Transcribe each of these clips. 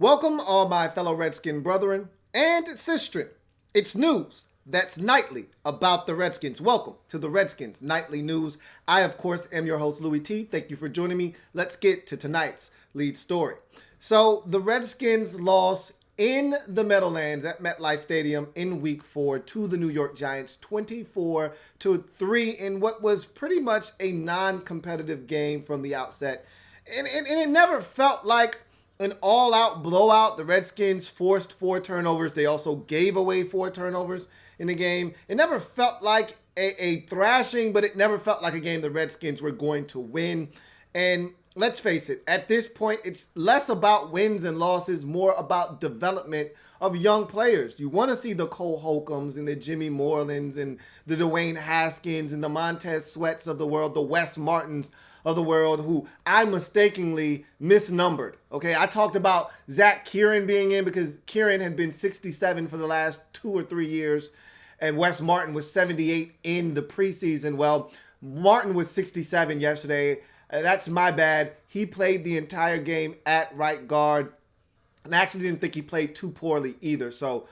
Welcome, all my fellow Redskin brethren and sistren. It's news that's nightly about the Redskins. Welcome to the Redskins Nightly News. I, of course, am your host, Louie T. Thank you for joining me. Let's get to tonight's lead story. So, the Redskins lost in the Meadowlands at MetLife Stadium in Week 4 to the New York Giants, 24-3, in what was pretty much a non-competitive game from the outset. And it never felt like an all-out blowout. The Redskins forced 4 turnovers. They also gave away 4 turnovers in the game. It never felt like a thrashing, but it never felt like a game the Redskins were going to win. And let's face it, at this point, it's less about wins and losses, more about development of young players. You want to see the Cole Holcombs and the Jimmy Morelands and the Dwayne Haskins and the Montez Sweats of the world, the Wes Martins of the world, who I mistakenly misnumbered. Okay, I talked about Zach Kieran being in because Kieran had been 67 for the last 2 or 3 years, and Wes Martin was 78 in the preseason. Well, Martin was 67 yesterday. That's my bad. He played the entire game at right guard, and I actually didn't think he played too poorly either. So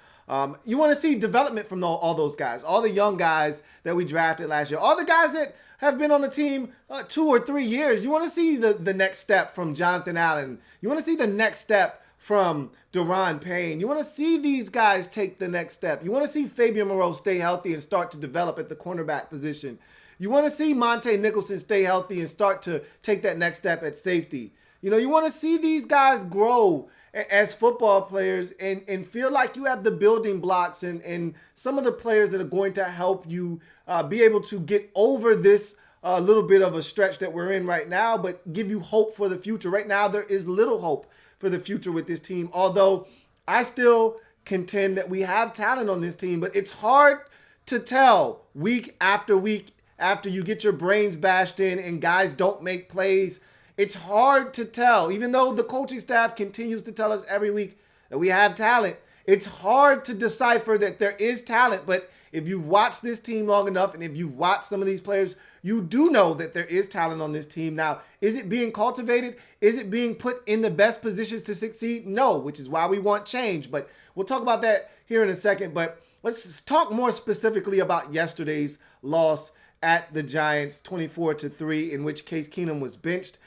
you want to see development from all those guys, all the young guys that we drafted last year, all the guys that have been on the team 2 or 3 years. You want to see the next step from Jonathan Allen. You want to see the next step from Daron Payne. You want to see these guys take the next step. You want to see Fabian Moreau stay healthy and start to develop at the cornerback position. You want to see Monte Nicholson stay healthy and start to take that next step at safety. You know, you want to see these guys grow as football players and feel like you have the building blocks and some of the players that are going to help you be able to get over this little bit of a stretch that we're in right now, but give you hope for the future. Right now, there is little hope for the future with this team, although I still contend that we have talent on this team, but it's hard to tell week after week after you get your brains bashed in and guys don't make plays. It's hard to tell, even though the coaching staff continues to tell us every week that we have talent. It's hard to decipher that there is talent, but if you've watched this team long enough and if you've watched some of these players, you do know that there is talent on this team. Now, is it being cultivated? Is it being put in the best positions to succeed? No, which is why we want change, but we'll talk about that here in a second. But let's talk more specifically about yesterday's loss at the Giants, 24-3, in which Case Keenum was benched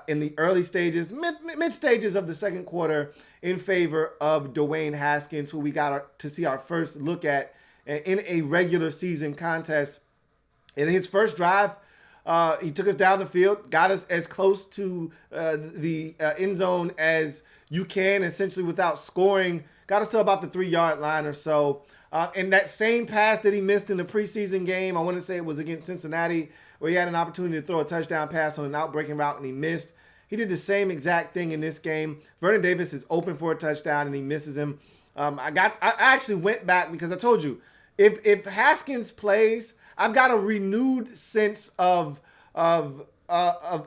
in the early stages, mid stages of the second quarter in favor of Dwayne Haskins, who we got to see our first look at in a regular season contest. In his first drive, he took us down the field, got us as close to the end zone as you can, essentially without scoring, got us to about the 3-yard line or so. And that same pass that he missed in the preseason game, I want to say it was against Cincinnati, where he had an opportunity to throw a touchdown pass on an out-breaking route and he missed. He did the same exact thing in this game. Vernon Davis is open for a touchdown and he misses him. I actually went back because I told you, if Haskins plays, I've got a renewed sense of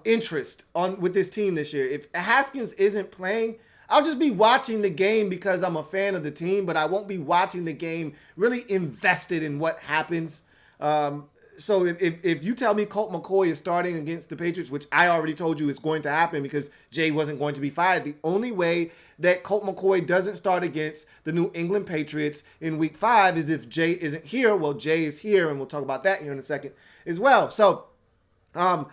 interest with this team this year. If Haskins isn't playing, I'll just be watching the game because I'm a fan of the team, but I won't be watching the game really invested in what happens. So if you tell me Colt McCoy is starting against the Patriots, which I already told you is going to happen because Jay wasn't going to be fired, the only way that Colt McCoy doesn't start against the New England Patriots in Week 5 is if Jay isn't here. Well, Jay is here, and we'll talk about that here in a second as well. So I'm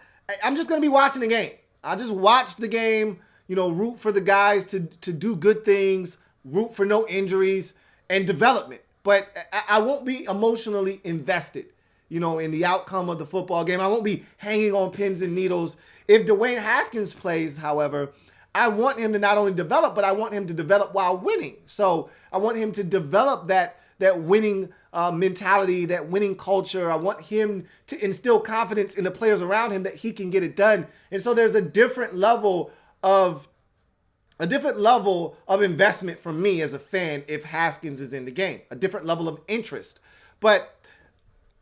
just going to be watching the game. I'll just watch the game, root for the guys to do good things, root for no injuries and development. But I won't be emotionally invested, in the outcome of the football game. I won't be hanging on pins and needles. If Dwayne Haskins plays, however, I want him to not only develop, but I want him to develop while winning. So I want him to develop that winning mentality, that winning culture. I want him to instill confidence in the players around him that he can get it done. And so there's a different level of investment from me as a fan if Haskins is in the game, a different level of interest. But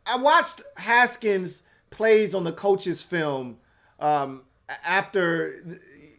I watched Haskins plays on the coach's film after,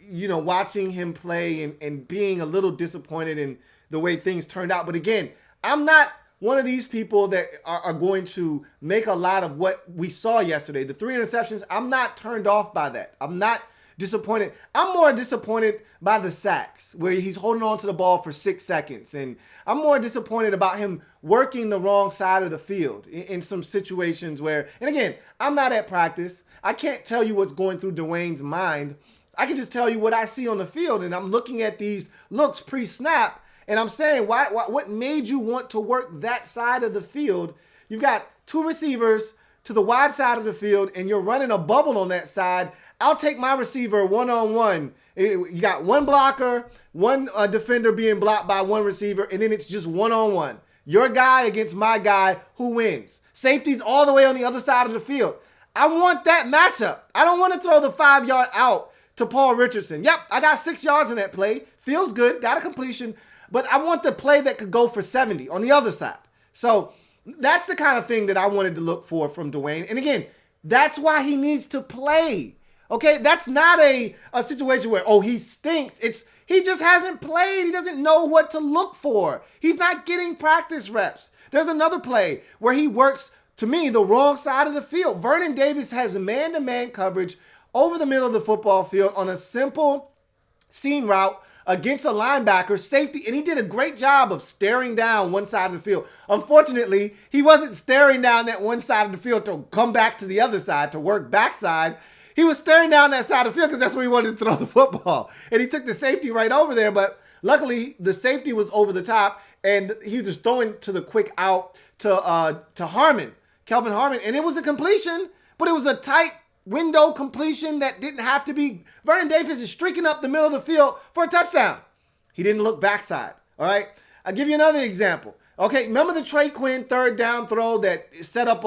watching him play and being a little disappointed in the way things turned out. But again, I'm not one of these people that are going to make a lot of what we saw yesterday. The 3 interceptions, I'm not turned off by that. I'm not disappointed. I'm more disappointed by the sacks where he's holding on to the ball for 6 seconds. And I'm more disappointed about him working the wrong side of the field in some situations where, and again, I'm not at practice. I can't tell you what's going through Dwayne's mind. I can just tell you what I see on the field, and I'm looking at these looks pre-snap, and I'm saying, what made you want to work that side of the field? You've got 2 receivers to the wide side of the field, and you're running a bubble on that side. I'll take my receiver one-on-one. You got one blocker, one defender being blocked by one receiver, and then it's just one-on-one. Your guy against my guy, who wins? Safety's all the way on the other side of the field. I want that matchup. I don't want to throw the 5-yard out to Paul Richardson. Yep, I got 6 yards in that play. Feels good, got a completion. But I want the play that could go for 70 on the other side. So that's the kind of thing that I wanted to look for from Dwayne. And again, that's why he needs to play. Okay, that's not a situation where, oh, he stinks. He just hasn't played. He doesn't know what to look for. He's not getting practice reps. There's another play where he works, to me, the wrong side of the field. Vernon Davis has man-to-man coverage over the middle of the football field on a simple seam route against a linebacker, safety, and he did a great job of staring down one side of the field. Unfortunately, he wasn't staring down that one side of the field to come back to the other side, to work backside. He was staring down that side of the field because that's where he wanted to throw the football. And he took the safety right over there, but luckily the safety was over the top, and he was just throwing to the quick out to Harmon, Kelvin Harmon, and it was a completion, but it was a tight window completion that didn't have to be. Vernon Davis is streaking up the middle of the field for a touchdown. He didn't look backside. All right. I'll give you another example. Okay. Remember the Trey Quinn 3rd down throw that set up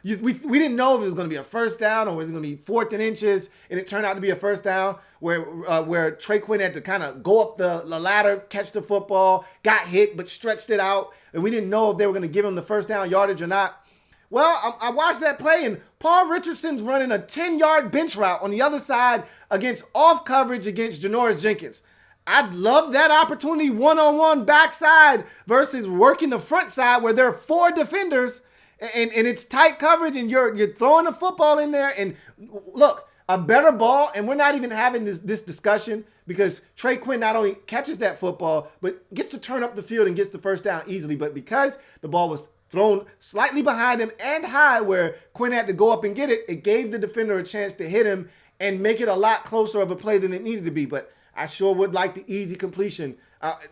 we didn't know if it was going to be a first down or was it going to be 4th and inches, and it turned out to be a first down where Trey Quinn had to kind of go up the ladder, catch the football, got hit, but stretched it out. And we didn't know if they were going to give him the first down yardage or not. Well, I watched that play, and Paul Richardson's running a 10-yard bench route on the other side against off coverage against Janoris Jenkins. I'd love that opportunity one-on-one backside versus working the front side where there are 4 defenders and it's tight coverage and you're throwing the football in there. And look, a better ball, and we're not even having this discussion because Trey Quinn not only catches that football, but gets to turn up the field and gets the first down easily. But because the ball was thrown slightly behind him and high where Quinn had to go up and get it, it gave the defender a chance to hit him and make it a lot closer of a play than it needed to be. But I sure would like the easy completion.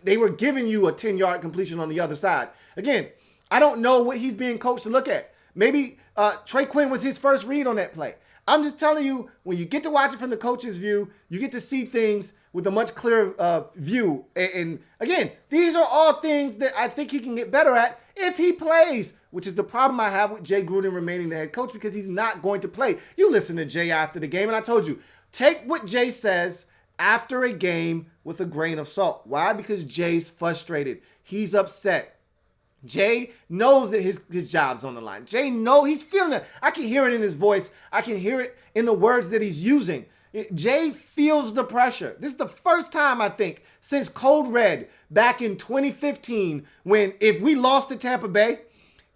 They were giving you a 10-yard completion on the other side. Again, I don't know what he's being coached to look at. Maybe Trey Quinn was his first read on that play. I'm just telling you, when you get to watch it from the coach's view, you get to see things with a much clearer view. And again, these are all things that I think he can get better at if he plays, which is the problem I have with Jay Gruden remaining the head coach because he's not going to play. You listen to Jay after the game, and I told you, take what Jay says after a game with a grain of salt. Why? Because Jay's frustrated. He's upset. Jay knows that his job's on the line. Jay knows he's feeling it. I can hear it in his voice. I can hear it in the words that he's using. Jay feels the pressure. This is the first time, I think, since Code Red back in 2015 when if we lost to Tampa Bay,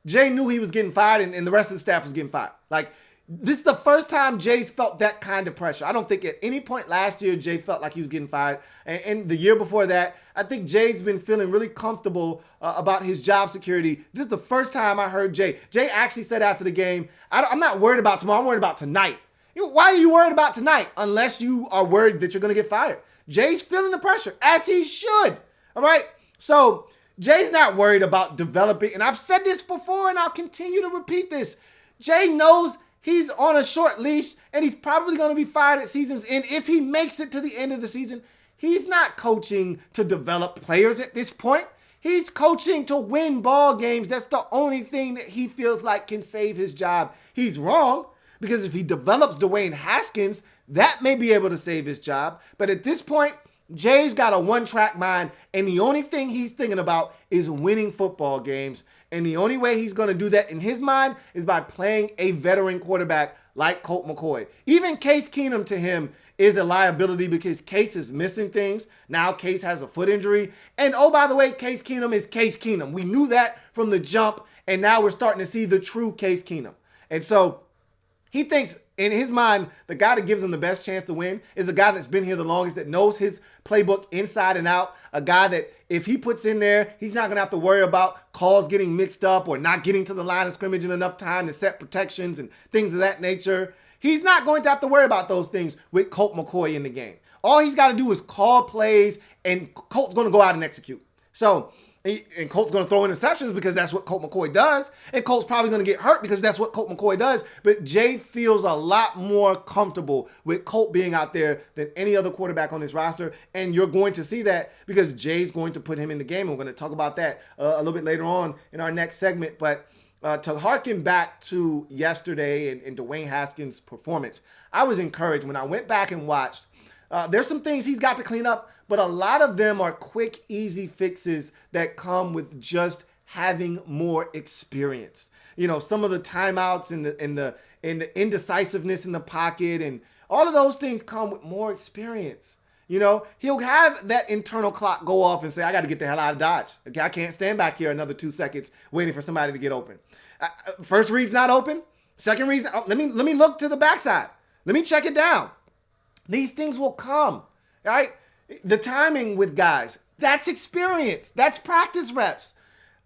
Jay knew he was getting fired and the rest of the staff was getting fired. Like, this is the first time Jay's felt that kind of pressure. I don't think at any point last year Jay felt like he was getting fired. And the year before that, I think Jay's been feeling really comfortable about his job security. This is the first time I heard Jay. Jay actually said after the game, I'm not worried about tomorrow. I'm worried about tonight. Why are you worried about tonight unless you are worried that you're going to get fired? Jay's feeling the pressure, as he should. All right? So Jay's not worried about developing. And I've said this before, and I'll continue to repeat this. Jay knows he's on a short leash, and he's probably going to be fired at season's end. If he makes it to the end of the season, he's not coaching to develop players at this point. He's coaching to win ball games. That's the only thing that he feels like can save his job. He's wrong, because if he develops Dwayne Haskins, that may be able to save his job. But at this point, Jay's got a one-track mind, and the only thing he's thinking about is winning football games. And the only way he's going to do that in his mind is by playing a veteran quarterback like Colt McCoy. Even Case Keenum to him is a liability because Case is missing things. Now Case has a foot injury. And oh, by the way, Case Keenum is Case Keenum. We knew that from the jump, and now we're starting to see the true Case Keenum. And so he thinks In his mind, the guy that gives him the best chance to win is the guy that's been here the longest, that knows his playbook inside and out. A guy that if he puts in there, he's not going to have to worry about calls getting mixed up or not getting to the line of scrimmage in enough time to set protections and things of that nature. He's not going to have to worry about those things with Colt McCoy in the game. All he's got to do is call plays, and Colt's going to go out and execute. So, and Colt's going to throw interceptions because that's what Colt McCoy does. And Colt's probably going to get hurt because that's what Colt McCoy does. But Jay feels a lot more comfortable with Colt being out there than any other quarterback on this roster. And you're going to see that because Jay's going to put him in the game. And we're going to talk about that a little bit later on in our next segment. But to harken back to yesterday and Dwayne Haskins' performance, I was encouraged when I went back and watched. There's some things he's got to clean up, but a lot of them are quick, easy fixes that come with just having more experience. You know, some of the timeouts and the indecisiveness in the pocket and all of those things come with more experience. You know, he'll have that internal clock go off and say, I got to get the hell out of Dodge. Okay, I can't stand back here another 2 seconds waiting for somebody to get open. First read's not open. Second read's, let me look to the backside. Let me check it down. These things will come, all right? The timing with guys, that's experience. That's practice reps.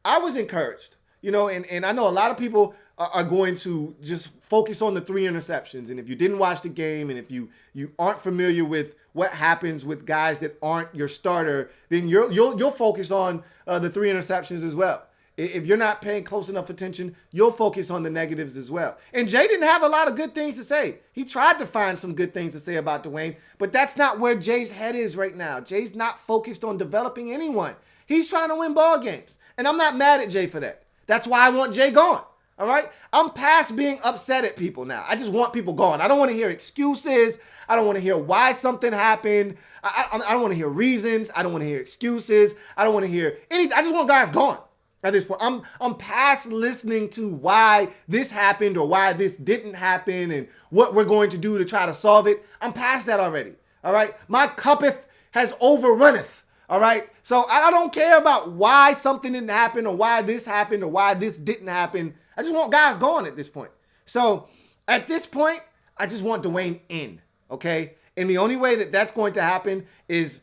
I was encouraged, you know, and I know a lot of people are going to just focus on the 3 interceptions. And if you didn't watch the game and if you aren't familiar with what happens with guys that aren't your starter, then you'll focus on the 3 interceptions as well. If you're not paying close enough attention, you'll focus on the negatives as well. And Jay didn't have a lot of good things to say. He tried to find some good things to say about Dwayne, but that's not where Jay's head is right now. Jay's not focused on developing anyone. He's trying to win ball games. And I'm not mad at Jay for that. That's why I want Jay gone. All right? I'm past being upset at people now. I just want people gone. I don't want to hear excuses. I don't want to hear why something happened. I don't want to hear reasons. I don't want to hear excuses. I don't want to hear anything. I just want guys gone. At this point, I'm past listening to why this happened or why this didn't happen and what we're going to do to try to solve it. I'm past that already. All right. My cuppeth has overrunneth. All right. So I don't care about why something didn't happen or why this happened or why this didn't happen. I just want guys gone at this point. So at this point, I just want Dwayne in. Okay. And the only way that that's going to happen is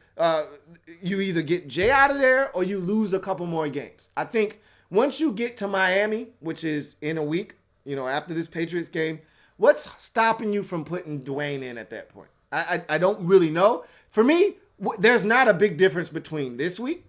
you either get Jay out of there or you lose a couple more games. I think once you get to Miami, which is in a week, you know, after this Patriots game, what's stopping you from putting Dwayne in at that point? I don't really know. For me, there's not a big difference between this week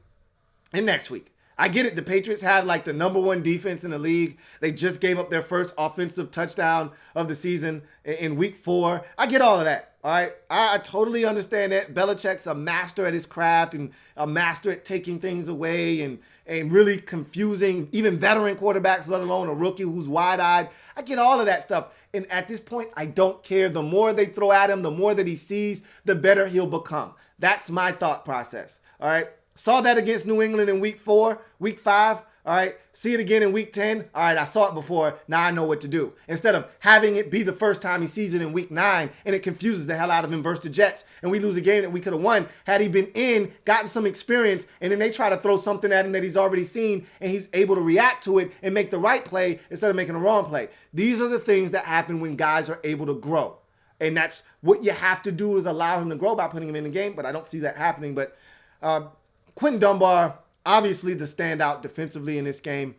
and next week. I get it. The Patriots had like the number 1 defense in the league. They just gave up their first offensive touchdown of the season in week 4. I get all of that. All right. I totally understand that. Belichick's a master at his craft and a master at taking things away and really confusing even veteran quarterbacks, let alone a rookie who's wide-eyed. I get all of that stuff. And at this point, I don't care. The more they throw at him, the more that he sees, the better he'll become. That's my thought process. All right. Saw that against New England in week 4, week 5. All right. See it again in week 10. All right. I saw it before. Now I know what to do. Instead of having it be the first time he sees it in week 9 and it confuses the hell out of him versus the Jets and we lose a game that we could have won had he been in, gotten some experience, and then they try to throw something at him that he's already seen and he's able to react to it and make the right play instead of making the wrong play. These are the things that happen when guys are able to grow. And that's what you have to do is allow him to grow by putting him in the game. But I don't see that happening. But Quentin Dunbar, obviously the standout defensively in this game.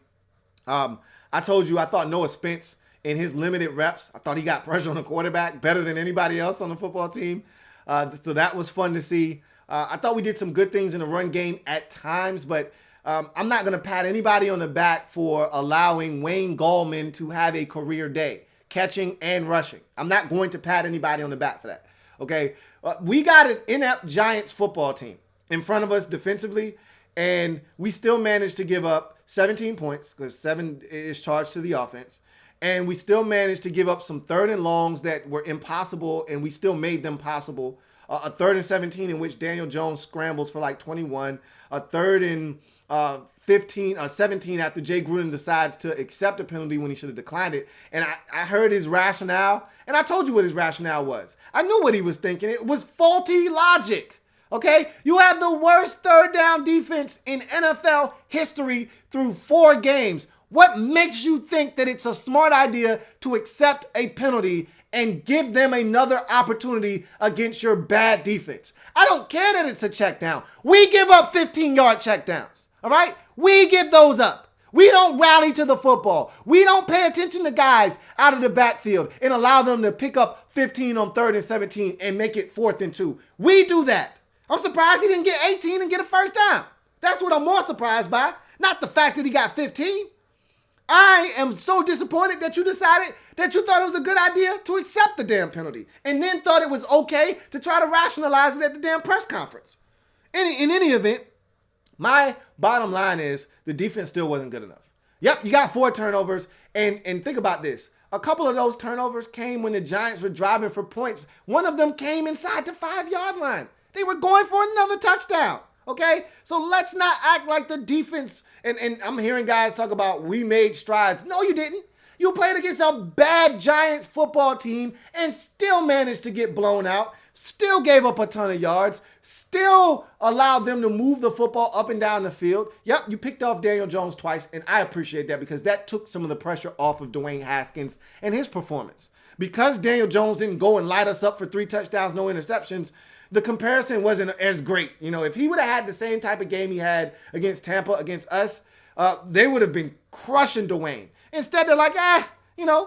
I told you I thought Noah Spence in his limited reps, I thought he got pressure on the quarterback better than anybody else on the football team. So that was fun to see. I thought we did some good things in the run game at times, but I'm not going to pat anybody on the back for allowing Wayne Gallman to have a career day, catching and rushing. I'm not going to pat anybody on the back for that. Okay. We got an inept Giants football team in front of us defensively, and we still managed to give up 17 points because 7 is charged to the offense. And we still managed to give up some 3rd and longs that were impossible, and we still made them possible. A 3rd and 17 in which Daniel Jones scrambles for like 21. A 3rd and 17 after Jay Gruden decides to accept a penalty when he should have declined it. And I heard his rationale, and I told you what his rationale was. I knew what he was thinking. It was faulty logic. Okay, you have the worst 3rd down defense in NFL history through 4 games. What makes you think that it's a smart idea to accept a penalty and give them another opportunity against your bad defense. I don't care that it's a check down. We give up 15-yard check downs, all right? We give those up. We don't rally to the football. We don't pay attention to guys out of the backfield and allow them to pick up 15 on 3rd and 17 and make it 4th and 2. We do that. I'm surprised he didn't get 18 and get a first down. That's what I'm more surprised by, not the fact that he got 15. I am so disappointed that you decided that you thought it was a good idea to accept the damn penalty and then thought it was okay to try to rationalize it at the damn press conference. In any event, my bottom line is the defense still wasn't good enough. Yep, you got 4 turnovers, and think about this. A couple of those turnovers came when the Giants were driving for points. One of them came inside the 5-yard line. They were going for another touchdown, okay? So let's not act like the defense, and I'm hearing guys talk about we made strides. No, you didn't. You played against a bad Giants football team and still managed to get blown out, still gave up a ton of yards, still allowed them to move the football up and down the field. Yep, you picked off Daniel Jones twice, and I appreciate that because that took some of the pressure off of Dwayne Haskins and his performance. Because Daniel Jones didn't go and light us up for 3 touchdowns, no interceptions, the comparison wasn't as great. You know, if he would have had the same type of game he had against Tampa, against us, they would have been crushing Dwayne. Instead, they're like,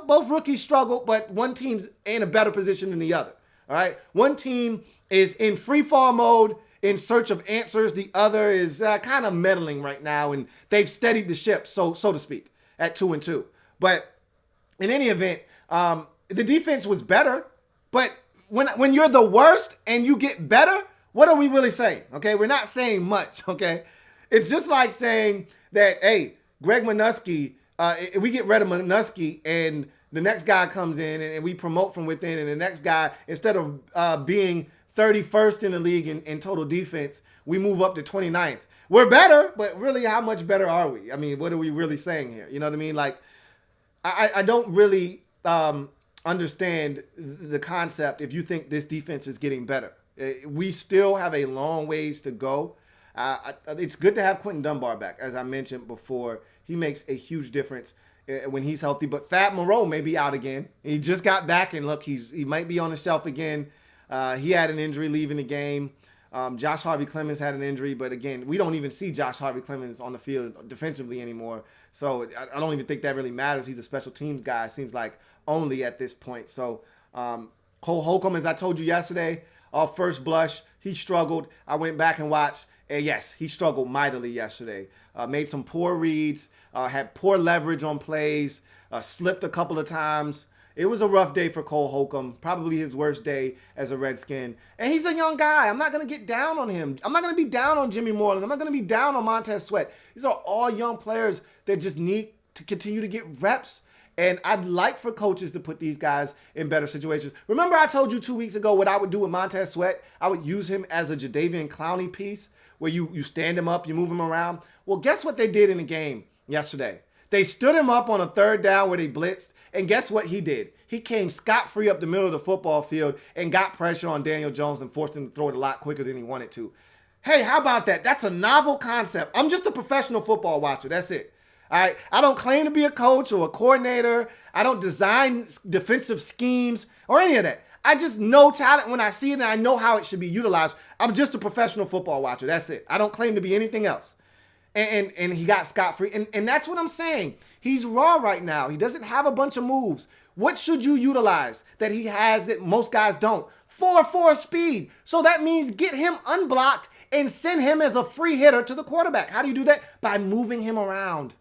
both rookies struggled, but one team's in a better position than the other. All right. One team is in free fall mode in search of answers. The other is kind of meddling right now, and they've steadied the ship, so to speak, at 2-2. But in any event, the defense was better. But when you're the worst and you get better, what are we really saying? Okay, we're not saying much. Okay, it's just like saying that, hey, Greg Minuski, we get rid of Minuski and the next guy comes in and we promote from within, and the next guy, instead of being 31st in the league in total defense, we move up to 29th. We're better, but really, how much better are we? I mean, what are we really saying here? You know what I mean? Like, I don't really understand the concept if you think this defense is getting better. We still have a long ways to go. It's good to have Quentin Dunbar back. As I mentioned before, he makes a huge difference when he's healthy. But Fab Moreau may be out again. He just got back, and look, he might be on the shelf again. He had an injury leaving the game. Josh Harvey-Clemens had an injury, but again, we don't even see Josh Harvey-Clemens on the field defensively anymore. So I don't even think that really matters. He's a special teams guy, it seems like, only at this point. So Cole Holcomb, as I told you yesterday, off first blush, he struggled. I went back and watched, and yes, he struggled mightily yesterday. Made some poor reads, had poor leverage on plays, slipped a couple of times. It was a rough day for Cole Holcomb, probably his worst day as a Redskin. And he's a young guy. I'm not going to get down on him. I'm not going to be down on Jimmy Moreland. I'm not going to be down on Montez Sweat. These are all young players that just need to continue to get reps. And I'd like for coaches to put these guys in better situations. Remember I told you 2 weeks ago what I would do with Montez Sweat? I would use him as a Jadeveon Clowney piece where you stand him up, you move him around. Well, guess what they did in the game yesterday? They stood him up on a 3rd down where they blitzed. And guess what he did? He came scot-free up the middle of the football field and got pressure on Daniel Jones and forced him to throw it a lot quicker than he wanted to. Hey, how about that? That's a novel concept. I'm just a professional football watcher. That's it. All right. I don't claim to be a coach or a coordinator. I don't design defensive schemes or any of that. I just know talent when I see it, and I know how it should be utilized. I'm just a professional football watcher. That's it. I don't claim to be anything else. And he got scot-free. And that's what I'm saying. He's raw right now. He doesn't have a bunch of moves. What should you utilize that he has that most guys don't? 4.4 speed. So that means get him unblocked and send him as a free hitter to the quarterback. How do you do that? By moving him around.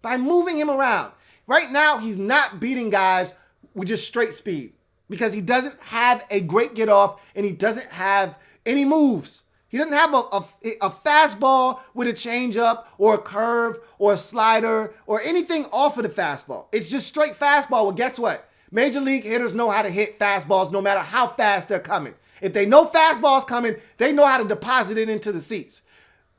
By moving him around. Right now, he's not beating guys with just straight speed because he doesn't have a great get off and he doesn't have any moves. He doesn't have a fastball with a changeup or a curve or a slider or anything off of the fastball. It's just straight fastball. Well, guess what? Major league hitters know how to hit fastballs no matter how fast they're coming. If they know fastball's coming, they know how to deposit it into the seats.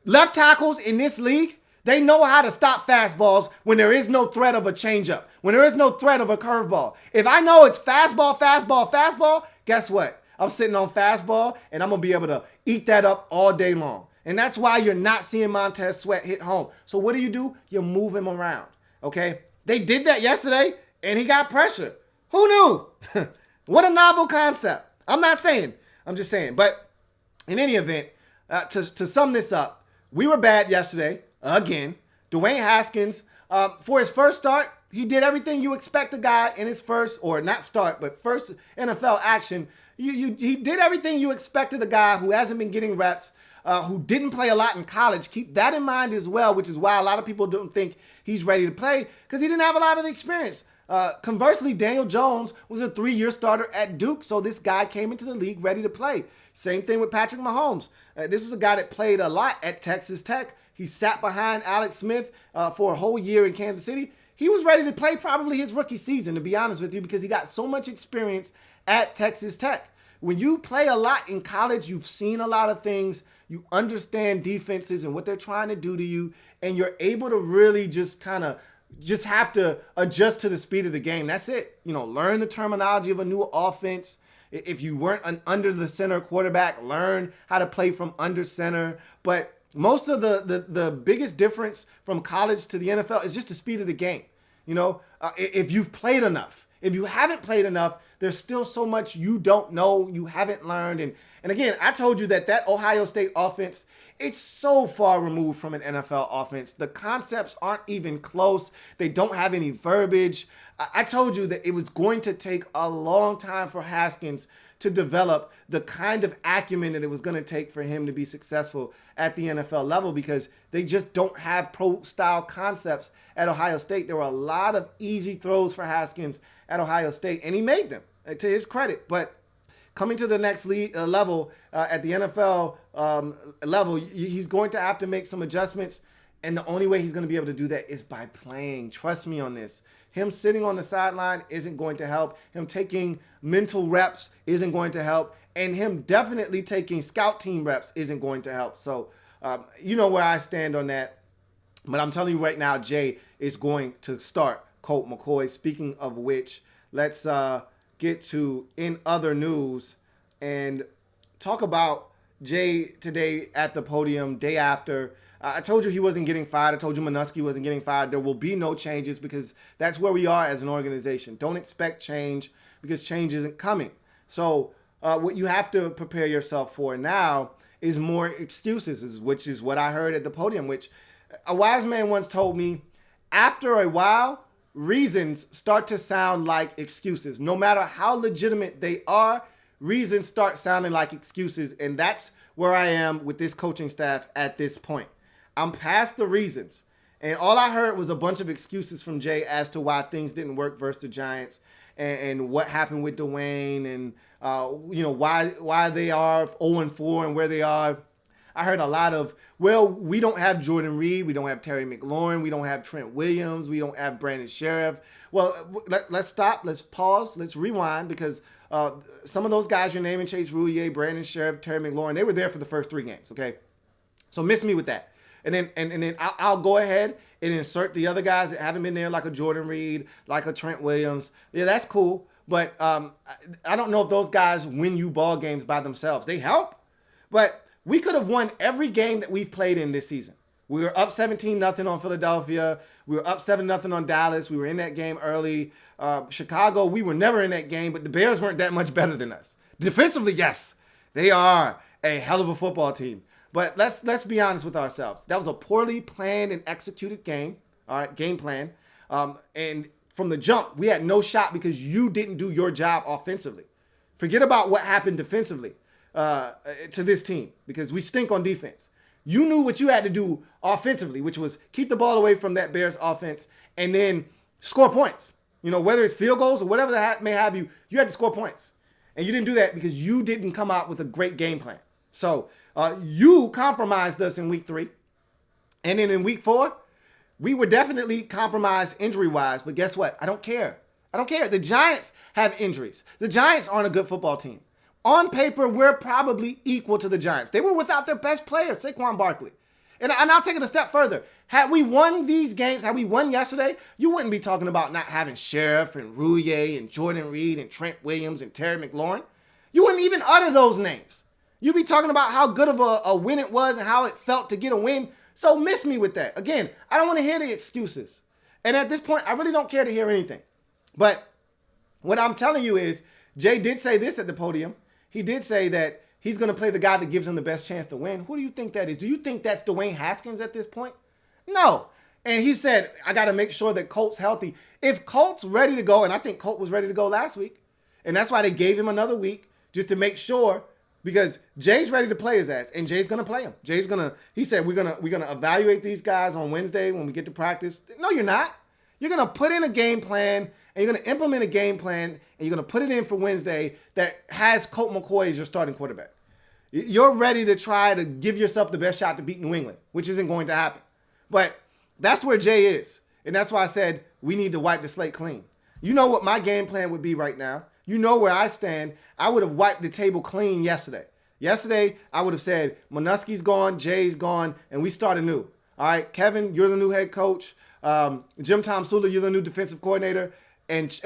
Left tackles in this league, they know how to stop fastballs when there is no threat of a changeup, when there is no threat of a curveball. If I know it's fastball, fastball, fastball, guess what? I'm sitting on fastball, and I'm going to be able to eat that up all day long. And that's why you're not seeing Montez Sweat hit home. So what do? You move him around, okay? They did that yesterday, and he got pressure. Who knew? What a novel concept. I'm not saying. I'm just saying. But in any event, to sum this up, we were bad yesterday again. Dwayne Haskins, for his first start, he did everything you expect a guy in his first, or not start, but first NFL action. He did everything you expected a guy who hasn't been getting reps, who didn't play a lot in college. Keep that in mind as well, which is why a lot of people don't think he's ready to play, because he didn't have a lot of experience. Conversely, Daniel Jones was a 3-year starter at Duke, so this guy came into the league ready to play. Same thing with Patrick Mahomes. This was a guy that played a lot at Texas Tech. He sat behind Alex Smith for a whole year in Kansas City. He was ready to play probably his rookie season, to be honest with you, because he got so much experience at Texas Tech. When you play a lot in college, you've seen a lot of things, you understand defenses and what they're trying to do to you, and you're able to really just have to adjust to the speed of the game. That's it. Learn the terminology of a new offense. If you weren't an under the center quarterback, learn how to play from under center. But most of the biggest difference from college to the NFL is just the speed of the game. If you've played enough. If you haven't played enough, there's still so much you don't know, you haven't learned. And again, I told you that Ohio State offense, it's so far removed from an NFL offense. The concepts aren't even close. They don't have any verbiage. I told you that it was going to take a long time for Haskins to develop the kind of acumen that it was going to take for him to be successful at the NFL level, because they just don't have pro-style concepts at Ohio State. There were a lot of easy throws for Haskins at Ohio State, and he made them, to his credit. But coming to the next level at the NFL level, he's going to have to make some adjustments, and the only way he's going to be able to do that is by playing. Trust me on this. Him sitting on the sideline isn't going to help. Him taking mental reps isn't going to help. And him definitely taking scout team reps isn't going to help. So, you know where I stand on that. But I'm telling you right now, Jay is going to start Colt McCoy. Speaking of which, let's get to in other news and talk about Jay today at the podium, day after. I told you he wasn't getting fired. I told you Minuski wasn't getting fired. There will be no changes, because that's where we are as an organization. Don't expect change, because change isn't coming. So what you have to prepare yourself for now is more excuses, which is what I heard at the podium, which a wise man once told me, after a while, reasons start to sound like excuses. No matter how legitimate they are, reasons start sounding like excuses. And that's where I am with this coaching staff at this point. I'm past the reasons. And all I heard was a bunch of excuses from Jay as to why things didn't work versus the Giants, and what happened with Dwayne, and why they are 0-4 and where they are. I heard a lot of, well, we don't have Jordan Reed, we don't have Terry McLaurin, we don't have Trent Williams, we don't have Brandon Sheriff. Well, let's stop, let's pause, let's rewind, because some of those guys you're naming, Chase Roulier, Brandon Sheriff, Terry McLaurin, they were there for the first 3 games, okay? So miss me with that. And then I'll go ahead and insert the other guys that haven't been there, like a Jordan Reed, like a Trent Williams. Yeah, that's cool. But I don't know if those guys win you ball games by themselves. They help. But we could have won every game that we've played in this season. We were up 17-0 on Philadelphia. We were up 7-0 on Dallas. We were in that game early. Chicago, we were never in that game, but the Bears weren't that much better than us. Defensively, yes, they are a hell of a football team. But let's be honest with ourselves. That was a poorly planned and executed game, all right, game plan. And from the jump, we had no shot because you didn't do your job offensively. Forget about what happened defensively to this team, because we stink on defense. You knew what you had to do offensively, which was keep the ball away from that Bears offense and then score points. Whether it's field goals or whatever that may have you, you had to score points. And you didn't do that because you didn't come out with a great game plan. So you compromised us in week 3. And then in week 4, we were definitely compromised injury-wise. But guess what? I don't care. The Giants have injuries. The Giants aren't a good football team. On paper, we're probably equal to the Giants. They were without their best player, Saquon Barkley. And I'll take it a step further. Had we won these games, had we won yesterday, you wouldn't be talking about not having Sheriff and Roulier and Jordan Reed and Trent Williams and Terry McLaurin. You wouldn't even utter those names. You'd be talking about how good of a win it was and how it felt to get a win. So miss me with that. Again, I don't want to hear the excuses. And at this point, I really don't care to hear anything. But what I'm telling you is Jay did say this at the podium. He did say that he's going to play the guy that gives him the best chance to win. Who do you think that is? Do you think that's Dwayne Haskins at this point? No. And he said, I got to make sure that Colt's healthy. If Colt's ready to go, and I think Colt was ready to go last week, and that's why they gave him another week just to make sure, because Jay's ready to play his ass, and Jay's gonna play him. He said we're gonna evaluate these guys on Wednesday when we get to practice. No, you're not. You're gonna put in a game plan, and you're gonna implement a game plan, and you're gonna put it in for Wednesday that has Colt McCoy as your starting quarterback. You're ready to try to give yourself the best shot to beat New England, which isn't going to happen. But that's where Jay is, and that's why I said we need to wipe the slate clean. You know what my game plan would be right now. You know where I stand. I would have wiped the table clean yesterday. Yesterday, I would have said, Monusky's gone, Jay's gone, and we start anew. All right, Kevin, you're the new head coach. Jim Tom Sula, you're the new defensive coordinator. And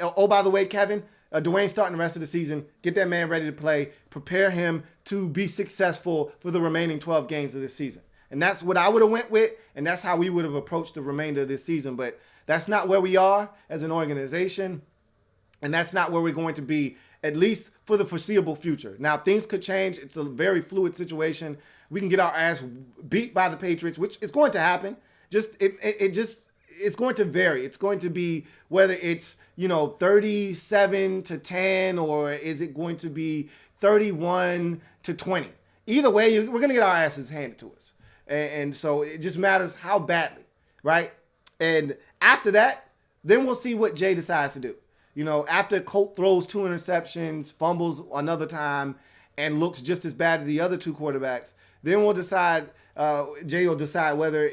oh, by the way, Kevin, Dwayne's starting the rest of the season. Get that man ready to play. Prepare him to be successful for the remaining 12 games of this season. And that's what I would have went with, and that's how we would have approached the remainder of this season. But that's not where we are as an organization. And that's not where we're going to be, at least for the foreseeable future. Now, things could change. It's a very fluid situation. We can get our ass beat by the Patriots, which is going to happen. It's going to vary. It's going to be whether it's, 37-10, or is it going to be 31-20. Either way, we're going to get our asses handed to us. And so it just matters how badly, right? And after that, then we'll see what Jay decides to do. After Colt throws 2 interceptions, fumbles another time, and looks just as bad as the other 2 quarterbacks, then we'll decide, Jay will decide whether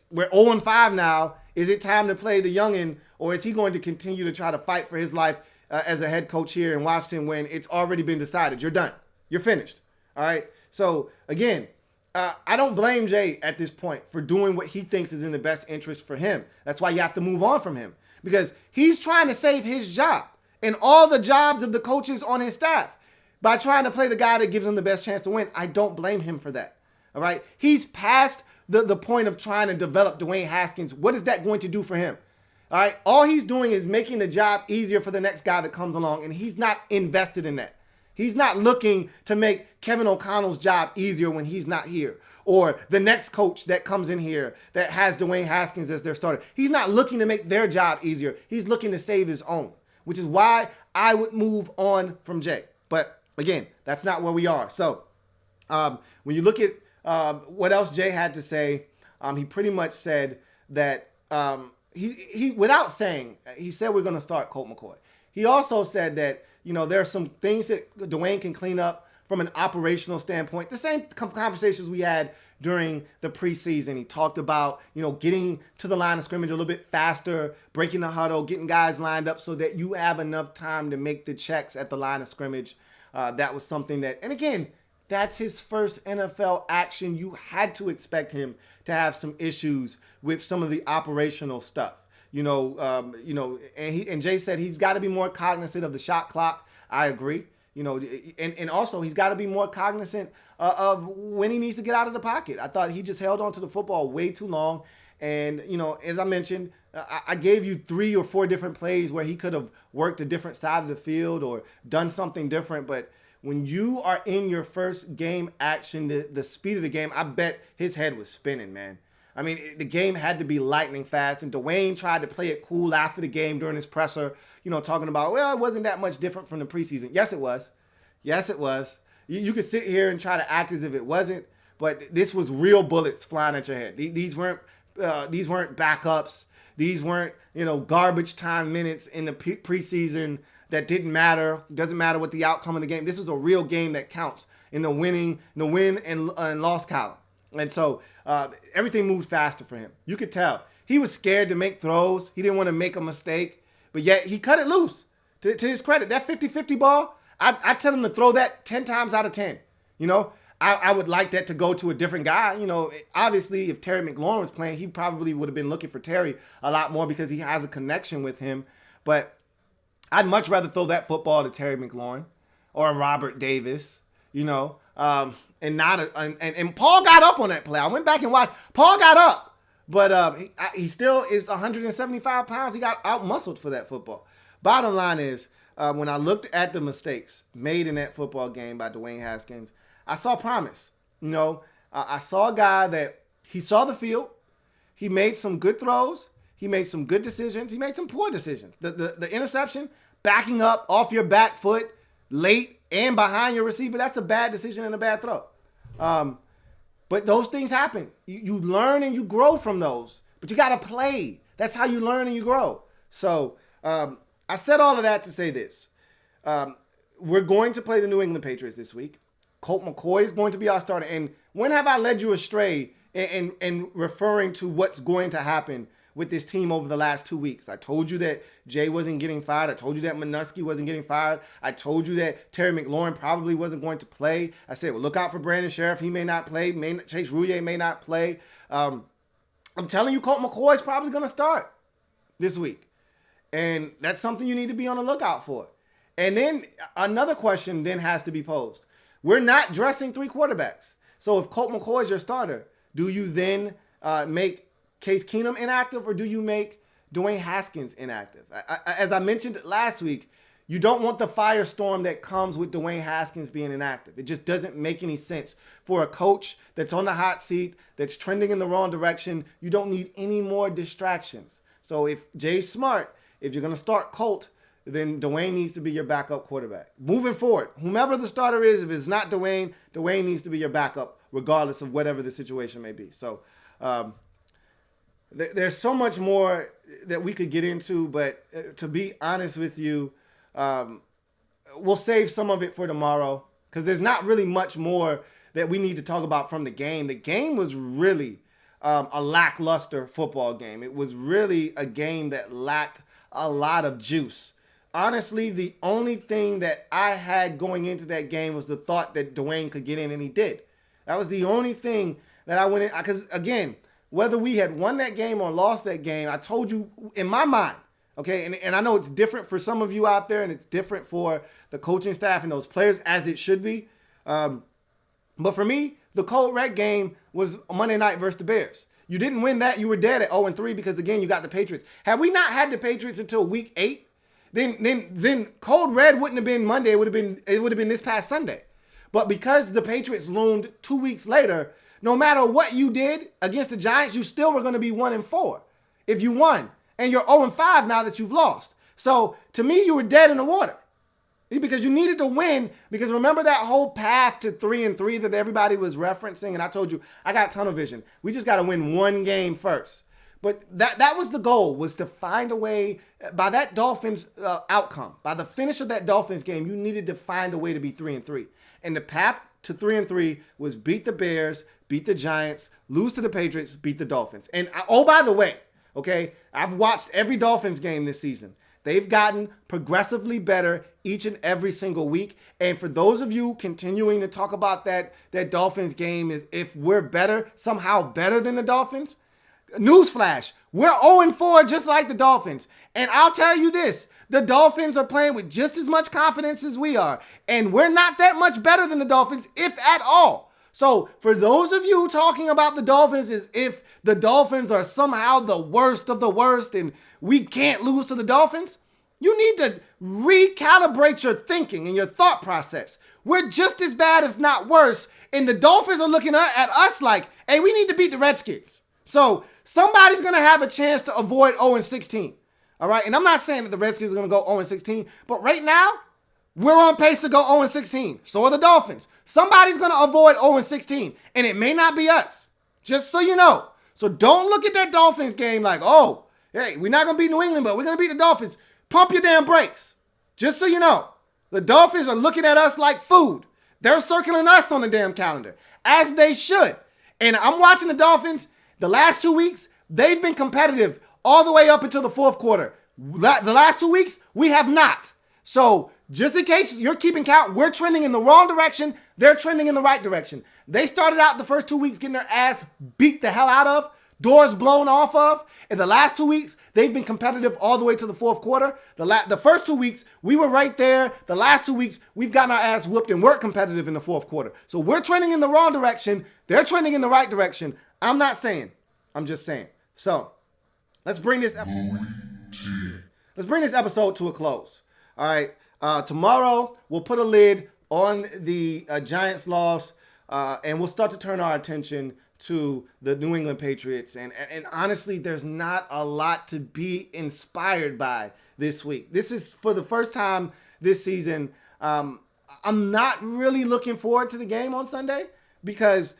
we're 0-5 now. Is it time to play the youngin', or is he going to continue to try to fight for his life as a head coach here in Washington when it's already been decided? You're done. You're finished. All right? So, again, I don't blame Jay at this point for doing what he thinks is in the best interest for him. That's why you have to move on from him. Because he's trying to save his job and all the jobs of the coaches on his staff by trying to play the guy that gives him the best chance to win. I don't blame him for that. All right. He's past the point of trying to develop Dwayne Haskins. What is that going to do for him? All right. All he's doing is making the job easier for the next guy that comes along, and he's not invested in that. He's not looking to make Kevin O'Connell's job easier when he's not here, or the next coach that comes in here that has Dwayne Haskins as their starter. He's not looking to make their job easier. He's looking to save his own, which is why I would move on from Jay. But again, that's not where we are. So when you look at what else Jay had to say, he pretty much said that he without saying, he said we're going to start Colt McCoy. He also said that, there are some things that Dwayne can clean up from an operational standpoint. The same conversations we had during the preseason. He talked about, getting to the line of scrimmage a little bit faster, breaking the huddle, getting guys lined up so that you have enough time to make the checks at the line of scrimmage. That was something that, and again, that's his first NFL action. You had to expect him to have some issues with some of the operational stuff. And Jay said he's got to be more cognizant of the shot clock. I agree. And also he's got to be more cognizant of when he needs to get out of the pocket. I thought he just held on to the football way too long. And, as I mentioned, I gave you 3 or 4 different plays where he could have worked a different side of the field or done something different. But when you are in your first game action, the speed of the game, I bet his head was spinning, man. I mean, the game had to be lightning fast, and Dwayne tried to play it cool after the game during his presser, talking about, well, it wasn't that much different from the preseason. Yes, it was. Yes, it was. You could sit here and try to act as if it wasn't, but this was real bullets flying at your head. These weren't backups. These weren't, garbage time minutes in the preseason that didn't matter. Doesn't matter what the outcome of the game. This was a real game that counts in the win and loss column. And so everything moves faster for him. You could tell. He was scared to make throws. He didn't want to make a mistake. But yet he cut it loose. To his credit, that 50-50 ball, I tell him to throw that 10 times out of 10. I would like that to go to a different guy. Obviously, if Terry McLaurin was playing, he probably would have been looking for Terry a lot more because he has a connection with him. But I'd much rather throw that football to Terry McLaurin or Robert Davis, and Paul got up on that play. I went back and watched. Paul got up, but he still is 175 pounds. He got out muscled for that football. Bottom line is, when I looked at the mistakes made in that football game by Dwayne Haskins, I saw promise. I saw a guy that he saw the field. He made some good throws. He made some good decisions. He made some poor decisions. The interception, backing up off your back foot late and behind your receiver, that's a bad decision and a bad throw. But those things happen. You learn and you grow from those. But you got to play. That's how you learn and you grow. So I said all of that to say this. We're going to play the New England Patriots this week. Colt McCoy is going to be our starter. And when have I led you astray in referring to what's going to happen with this team over the last 2 weeks? I told you that Jay wasn't getting fired. I told you that Minuski wasn't getting fired. I told you that Terry McLaurin probably wasn't going to play. I said, well, look out for Brandon Sheriff. He may not play. Chase Rouillet may not play. I'm telling you, Colt McCoy is probably going to start this week. And that's something you need to be on the lookout for. And then another question then has to be posed. We're not dressing 3 quarterbacks. So if Colt McCoy is your starter, do you then make Case Keenum inactive, or do you make Dwayne Haskins inactive? As I mentioned last week, you don't want the firestorm that comes with Dwayne Haskins being inactive. It just doesn't make any sense for a coach that's on the hot seat, that's trending in the wrong direction. You don't need any more distractions. So if Jay's smart, if you're going to start Colt, then Dwayne needs to be your backup quarterback. Moving forward, whomever the starter is, if it's not Dwayne, Dwayne needs to be your backup, regardless of whatever the situation may be. So there's so much more that we could get into, but to be honest with you, we'll save some of it for tomorrow, because there's not really much more that we need to talk about from the game. The game was really a lackluster football game. It was really a game that lacked a lot of juice. Honestly, the only thing that I had going into that game was the thought that Dwayne could get in, and he did. That was the only thing that I went in, because again, whether we had won that game or lost that game, I told you in my mind, okay, and I know it's different for some of you out there, and it's different for the coaching staff and those players, as it should be. But for me, the Cold Red game was Monday night versus the Bears. You didn't win that. You were dead at 0-3 because, again, you got the Patriots. Had we not had the Patriots until week 8, then Cold Red wouldn't have been Monday. It would have been this past Sunday. But because the Patriots loomed 2 weeks later, no matter what you did against the Giants, you still were going to be 1-4 if you won. And you're 0-5 now that you've lost. So to me, you were dead in the water because you needed to win. Because remember that whole path to 3-3 that everybody was referencing? And I told you, I got tunnel vision. We just got to win one game first. But that was the goal, was to find a way. By that Dolphins outcome, by the finish of that Dolphins game, you needed to find a way to be 3-3. And the path to 3-3 was beat the Bears, beat the Giants, lose to the Patriots, beat the Dolphins. And oh, by the way, okay, I've watched every Dolphins game this season. They've gotten progressively better each and every single week. And for those of you continuing to talk about that Dolphins game is if we're better, somehow better than the Dolphins, newsflash, we're 0-4 just like the Dolphins. And I'll tell you this, the Dolphins are playing with just as much confidence as we are. And we're not that much better than the Dolphins, if at all. So for those of you talking about the Dolphins as if the Dolphins are somehow the worst of the worst and we can't lose to the Dolphins, you need to recalibrate your thinking and your thought process. We're just as bad, if not worse. And the Dolphins are looking at us like, hey, we need to beat the Redskins. So somebody's going to have a chance to avoid 0-16. All right. And I'm not saying that the Redskins are going to go 0-16, but right now we're on pace to go 0-16. So are the Dolphins. Somebody's going to avoid 0-16, and it may not be us, just so you know. So don't look at that Dolphins game like, oh, hey, we're not going to beat New England, but we're going to beat the Dolphins. Pump your damn brakes. Just so you know, the Dolphins are looking at us like food. They're circling us on the damn calendar, as they should. And I'm watching the Dolphins. The last 2 weeks, they've been competitive all the way up until the fourth quarter. The last 2 weeks, we have not. So just in case you're keeping count, we're trending in the wrong direction. They're trending in the right direction. They started out the first 2 weeks getting their ass beat the hell out of, doors blown off of. In the last 2 weeks, they've been competitive all the way to the fourth quarter. The first 2 weeks, we were right there. The last 2 weeks, we've gotten our ass whooped and we're competitive in the fourth quarter. So we're trending in the wrong direction. They're trending in the right direction. I'm not saying. I'm just saying. So let's bring this episode to a close. All right. Tomorrow, we'll put a lid on the Giants loss, and we'll start to turn our attention to the New England Patriots. And honestly, there's not a lot to be inspired by this week. This is for the first time this season. I'm not really looking forward to the game on Sunday because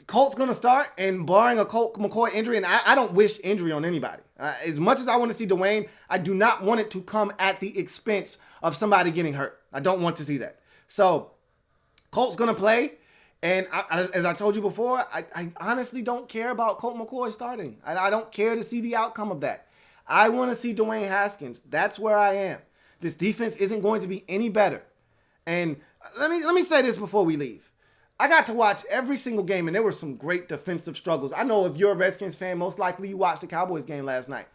Colt's going to start, and barring a Colt McCoy injury, and I don't wish injury on anybody. As much as I want to see Dwayne, I do not want it to come at the expense of somebody getting hurt. I don't want to see that. So Colt's going to play, and as I told you before, I honestly don't care about Colt McCoy starting. I don't care to see the outcome of that. I want to see Dwayne Haskins. That's where I am. This defense isn't going to be any better. And let me say this before we leave. I got to watch every single game, and there were some great defensive struggles. I know if you're a Redskins fan, most likely you watched the Cowboys game last night.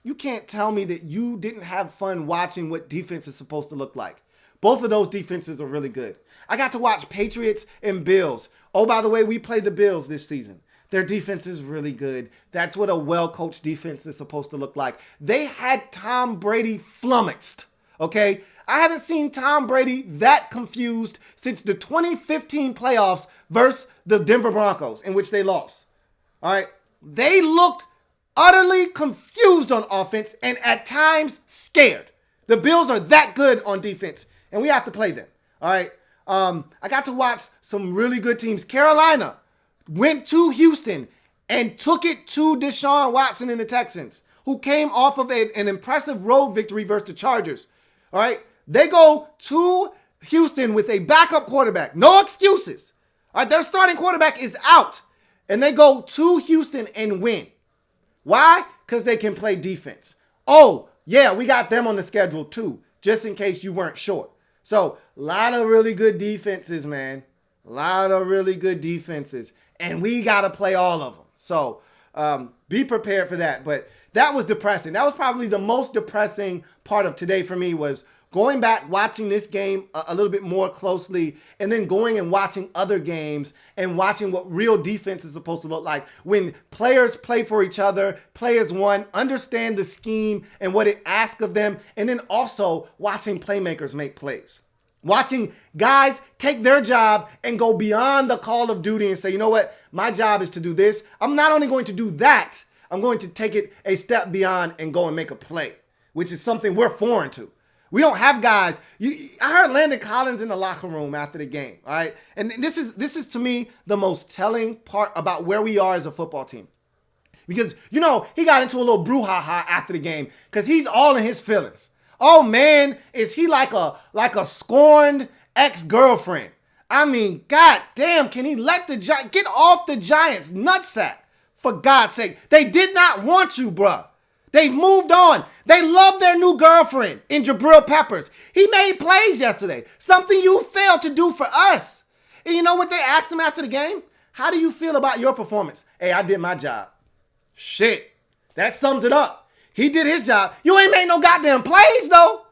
You can't tell me that you didn't have fun watching what defense is supposed to look like. Both of those defenses are really good. I got to watch Patriots and Bills. Oh, by the way, we played the Bills this season. Their defense is really good. That's what a well-coached defense is supposed to look like. They had Tom Brady flummoxed, okay? I haven't seen Tom Brady that confused since the 2015 playoffs versus the Denver Broncos, in which they lost. All right? They looked utterly confused on offense and at times scared. The Bills are that good on defense, and we have to play them. All right? I got to watch some really good teams. Carolina went to Houston and took it to Deshaun Watson and the Texans, who came off of an impressive road victory versus the Chargers. All right? They go to Houston with a backup quarterback. No excuses. All right, their starting quarterback is out. And they go to Houston and win. Why? Because they can play defense. Oh, yeah, we got them on the schedule too, just in case you weren't sure. So, a lot of really good defenses, man. A lot of really good defenses. And we got to play all of them. So, be prepared for that. But that was depressing. That was probably the most depressing part of today for me, was going back, watching this game a little bit more closely, and then going and watching other games and watching what real defense is supposed to look like. When players play for each other, players, one, understand the scheme and what it asks of them, and then also watching playmakers make plays. Watching guys take their job and go beyond the call of duty and say, you know what, my job is to do this. I'm not only going to do that, I'm going to take it a step beyond and go and make a play, which is something we're foreign to. We don't have guys. I heard Landon Collins in the locker room after the game, all right? And this is to me the most telling part about where we are as a football team. Because, you know, he got into a little brouhaha after the game because he's all in his feelings. Oh, man, is he like a scorned ex-girlfriend? I mean, god damn, can he let the Giants get off the Giants' nutsack? For God's sake, they did not want you, bruh. They've moved on. They love their new girlfriend in Jabril Peppers. He made plays yesterday, something you failed to do for us. And you know what they asked him after the game? How do you feel about your performance? Hey, I did my job. Shit, that sums it up. He did his job. You ain't made no goddamn plays, though.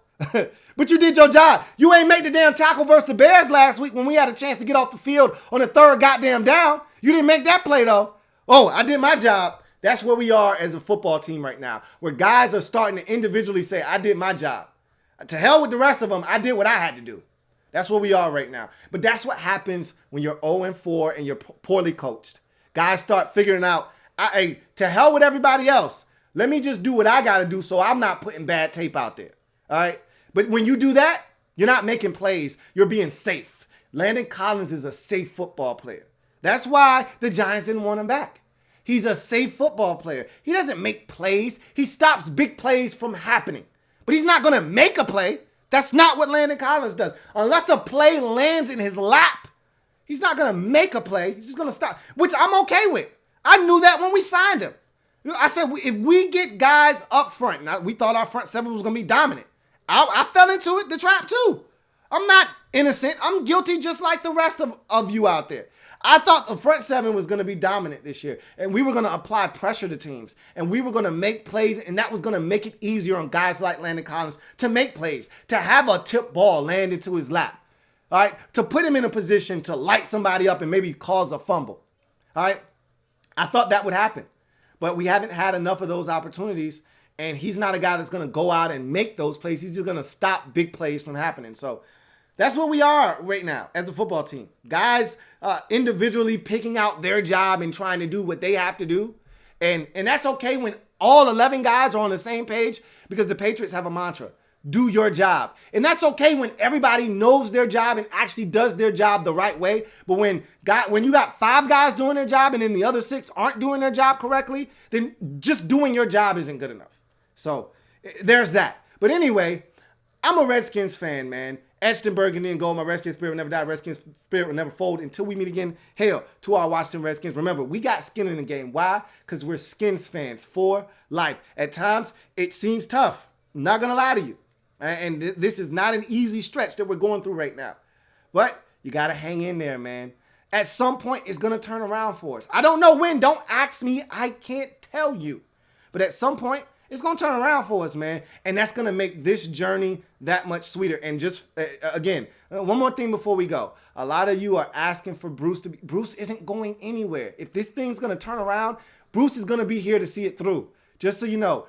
But you did your job. You ain't made the damn tackle versus the Bears last week when we had a chance to get off the field on the third goddamn down. You didn't make that play, though. Oh, I did my job. That's where we are as a football team right now, where guys are starting to individually say, I did my job. To hell with the rest of them, I did what I had to do. That's where we are right now. But that's what happens when you're 0-4 and you're poorly coached. Guys start figuring out, hey, to hell with everybody else. Let me just do what I got to do so I'm not putting bad tape out there. All right? But when you do that, you're not making plays. You're being safe. Landon Collins is a safe football player. That's why the Giants didn't want him back. He's a safe football player. He doesn't make plays. He stops big plays from happening. But he's not going to make a play. That's not what Landon Collins does. Unless a play lands in his lap, he's not going to make a play. He's just going to stop, which I'm okay with. I knew that when we signed him. I said, if we get guys up front, now we thought our front seven was going to be dominant. I fell into it, the trap too. I'm not innocent. I'm guilty just like the rest of you out there. I thought the front seven was going to be dominant this year, and we were going to apply pressure to teams, and we were going to make plays, and that was going to make it easier on guys like Landon Collins to make plays, to have a tip ball land into his lap, all right, to put him in a position to light somebody up and maybe cause a fumble, all right? I thought that would happen, but we haven't had enough of those opportunities, And he's not a guy that's going to go out and make those plays. He's just going to stop big plays from happening. So that's what we are right now as a football team. Guys individually picking out their job and trying to do what they have to do. And that's okay when all 11 guys are on the same page, because the Patriots have a mantra: do your job. And that's okay when everybody knows their job and actually does their job the right way. But when you got 5 guys doing their job and then the other 6 aren't doing their job correctly, then just doing your job isn't good enough. So there's that. But anyway, I'm a Redskins fan, man. Etched in burgundy and gold. My Redskins spirit will never die. Redskins spirit will never fold until we meet again. Hail to our Washington Redskins. Remember, we got skin in the game. Why? Because we're Skins fans for life. At times, it seems tough. I'm not going to lie to you. And this is not an easy stretch that we're going through right now. But you got to hang in there, man. At some point, it's going to turn around for us. I don't know when. Don't ask me. I can't tell you. But at some point, it's going to turn around for us, man. And that's going to make this journey that much sweeter. And just, again, one more thing before we go. A lot of you are asking for Bruce to be. Bruce isn't going anywhere. If this thing's going to turn around, Bruce is going to be here to see it through. Just so you know.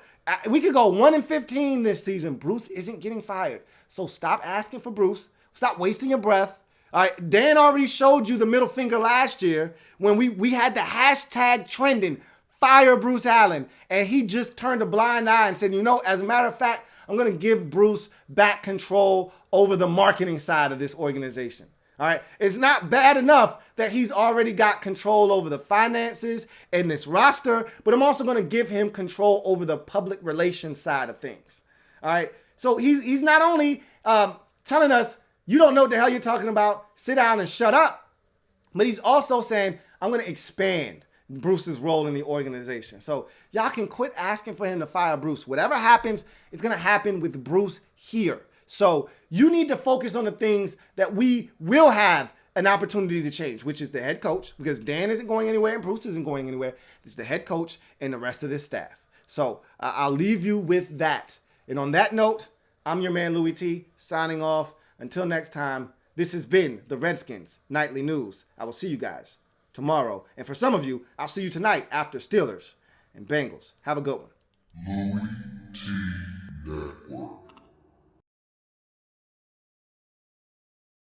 We could go 1-15 this season. Bruce isn't getting fired. So stop asking for Bruce. Stop wasting your breath. All right, Dan already showed you the middle finger last year when we had the hashtag trending, fire Bruce Allen. And he just turned a blind eye and said, you know, as a matter of fact, I'm going to give Bruce back control over the marketing side of this organization. All right, it's not bad enough that he's already got control over the finances and this roster, but I'm also going to give him control over the public relations side of things. All right, so he's not only telling us, you don't know what the hell you're talking about, sit down and shut up, but he's also saying, I'm going to expand Bruce's role in the organization. So y'all can quit asking for him to fire Bruce. Whatever happens, it's going to happen with Bruce here. So you need to focus on the things that we will have an opportunity to change, which is the head coach, because Dan isn't going anywhere and Bruce isn't going anywhere. It's the head coach and the rest of this staff. So I'll leave you with that. And on that note, I'm your man, Louie T, signing off. Until next time, this has been the Redskins Nightly News. I will see you guys tomorrow. And for some of you, I'll see you tonight after Steelers and Bengals. Have a good one. Louie T Network.